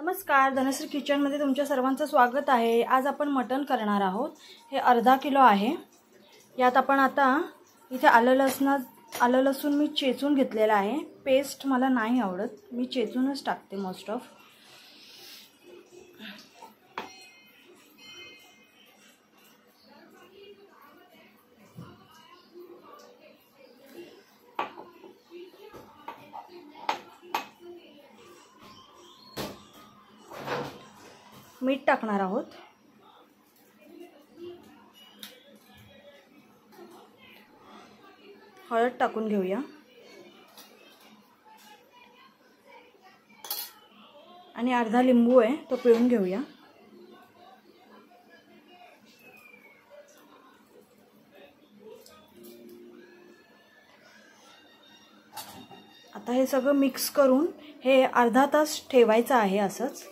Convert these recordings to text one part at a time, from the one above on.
नमस्कार, धनश्री किचनमध्ये तुमच्या सर्वांचं स्वागत आहे। आज आपण मटण करणार आहोत। हे अर्धा किलो आहे। यात आपण आता इथे आलं लसूण मी चेचून घेतलेला आहे। पेस्ट मला नाही आवडत, मी चेचूनच टाकते मोस्ट ऑफ। मीठ टाकणार आहोत। हळद टाकून घेऊया आणि अर्धा लिंबू आहे तो पिळून घेऊया। आता हे सगळं मिक्स करून हे अर्धा तास ठेवायचं आहे। असंच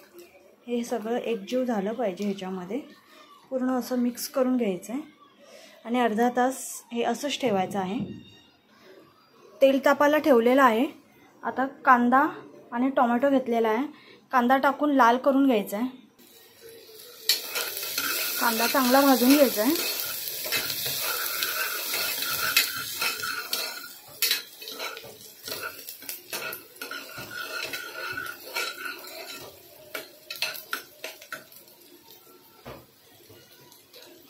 हे सगळं एकजीव झालं पाहिजे, ह्याच्यामध्ये पूर्ण असं मिक्स करून घ्यायचं आहे आणि अर्धा तास हे असंच ठेवायचं आहे। तेल तापायला ठेवलेलं आहे। आता कांदा आणि टोमॅटो घेतलेला आहे। कांदा टाकून लाल करून घ्यायचा आहे। कांदा चांगला भाजून घ्यायचा आहे।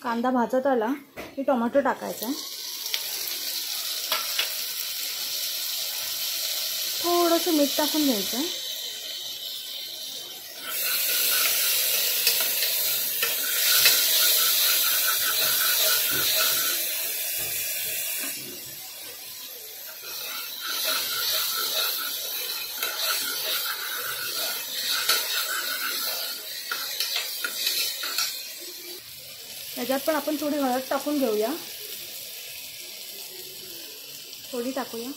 कांदा भाजत आला की टोमॅटो टाकायचा आहे। थोडंसं मीठ टाकून घ्यायचं आहे। याच्यात पण आपण थोडी हळद टाकून घेऊया, थोडी टाकूया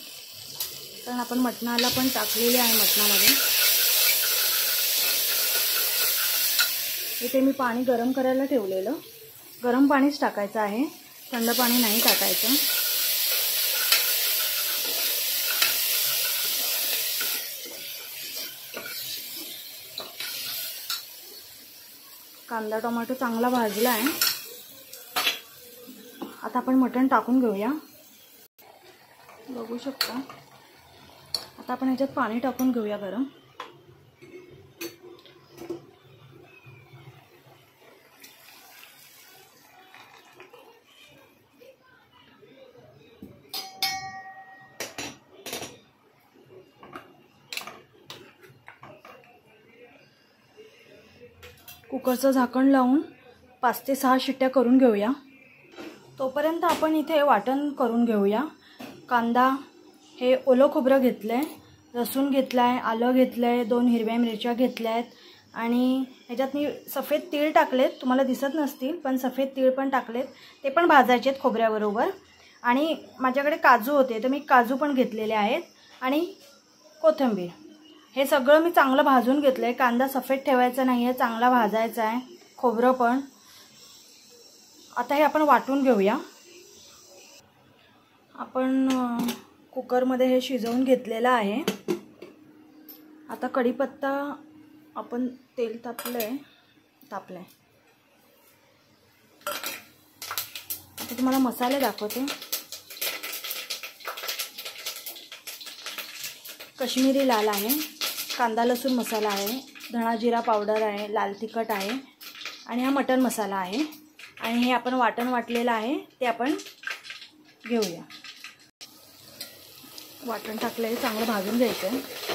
कारण आपण मटणाला पण टाकलेले आहे। मटणामध्ये इथे मी पाणी गरम करायला ठेवलेलं, गरम पाणीच टाकायचं आहे, थंड पाणी नाही टाकायचं। कांदा टोमॅटो चांगला भाजला आहे। आता आपण मटण टाकून घेऊया, बघू शकता। आता आपण ह्याच्यात पाणी टाकून घेऊया गरम। कुकरचं झाकण लावून 5 ते 6 शिट्ट्या करून घेऊया। तोपर्यंत आपण इथे वाटण करून घेऊया। कांदा हे ओलं खोबरं घेतलंय, लसूण घेतलाय, आलं घेतलंय, 2 हिरव्या मिरच्या घेतल्यात आणि ह्याच्यात मी सफेद तीळ टाकलेत, तुम्हाला दिसत नसतील पण सफेद तीळ पण टाकलेत, ते पण भाजायचे आहेत खोबऱ्याबरोबर। आणि माझ्याकडे काजू होते तर मी काजू पण घेतलेले आहेत आणि कोथिंबीर। हे सगळं मी चांगलं भाजून घेतलंय। कांदा सफेद ठेवायचा नाहीये, चांगला भाजायचा आहे, खोबरं पण। आता हे आपण वाटून घेऊया। आपण कुकरमध्ये हे शिजवून घेतलेलं आहे। आता कढीपत्ता आपण तेल तापलंय। आता तुम्हाला मसाले दाखवते। काश्मीरी लाल आहे, कांदा लसूण मसाला आहे, धणा जिरा पावडर आहे, लाल तिखट आहे आणि हा मटण मसाला आहे। आणि हे आपण वाटण वाटलेलं आहे ते आपण घेऊया। वाटण टाकलंय, चांगलं भाजून घ्यायचं आहे।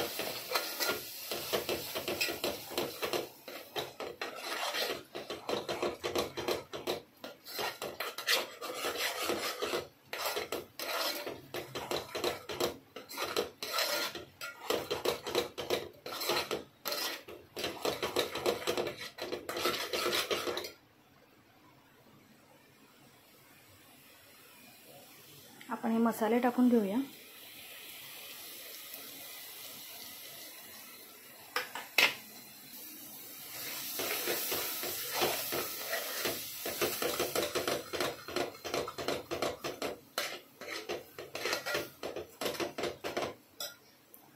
आपण हे मसाले टाकून घेऊया।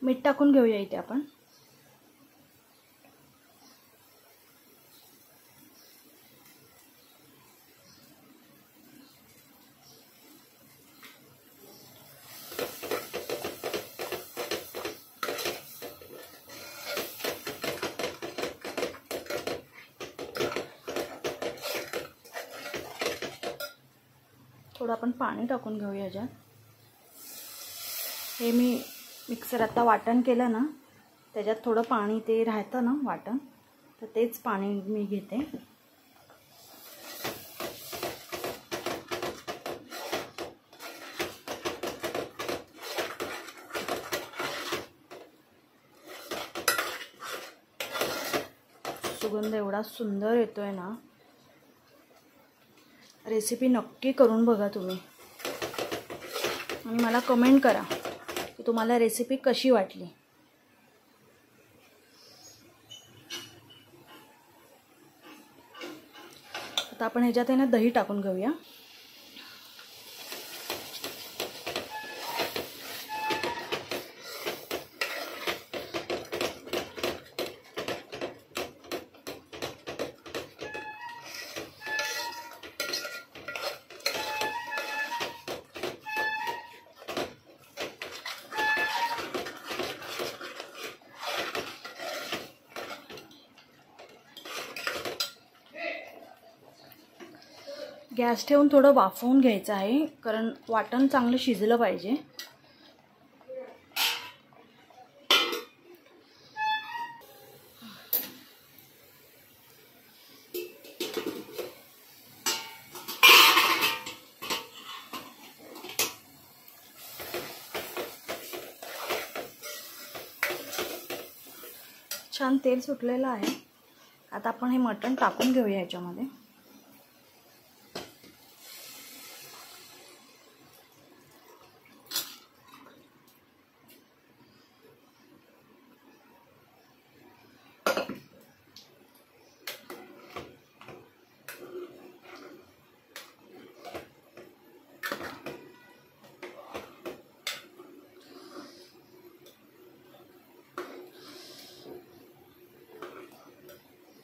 मीठ टाकून घेऊया इथे आपण। थोडं आपण पाणी टाकून घेऊया ह्याच्यात. हे मी मिक्सर आता वाटण केलं ना, त्याच्यात थोडं पाणी ते राहतं ना वाटण, तर तेच पाणी मी घेते. सुगंध एवढा सुंदर येतोय ना. रेसिपी नक्की करून बघा तुम्ही आणि मला कमेंट करा की तुम्हाला रेसिपी कशी वाटली. आता आपण ह्याच्यात आहे ना दही टाकून घेऊया. गॅस ठेवून थोडं वाफवून घ्यायचं आहे, कारण वाटण चांगलं शिजलं पाहिजे. छान तेल सुटलेलं आहे. आता आपण हे मटण टाकून घेऊया याच्यामध्ये.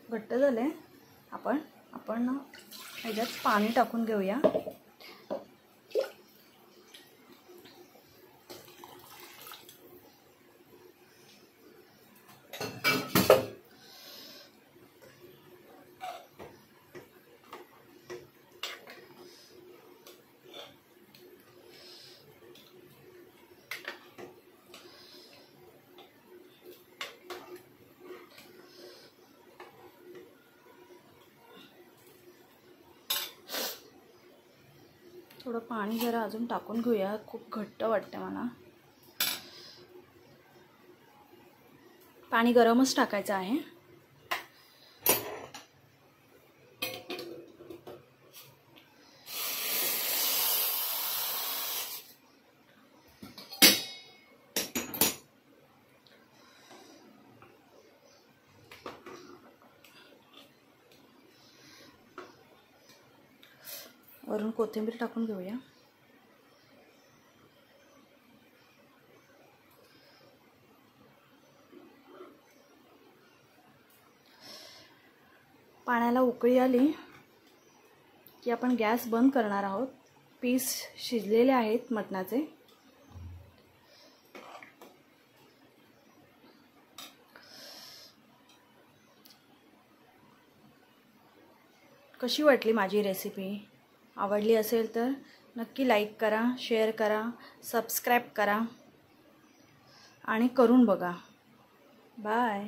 घट्ट झाले. आपण ह्याच्यात पाणी टाकून घेऊया. थोडं पाणी जरा अजून टाकून घेऊया. खूप घट्ट वाटते मला. पाणी गरमच टाकायचं आहे. वरून कोथिंबीर टाकून घेऊया. पाण्याला उकळी आली की आपण गॅस बंद करणार आहोत. पीस शिजलेले आहेत मटणाचे. कशी वाटली माझी रेसिपी? आवडली असेल तर नक्की लाईक करा, शेअर करा, सबस्क्राईब करा आणि करून बघा. बाय.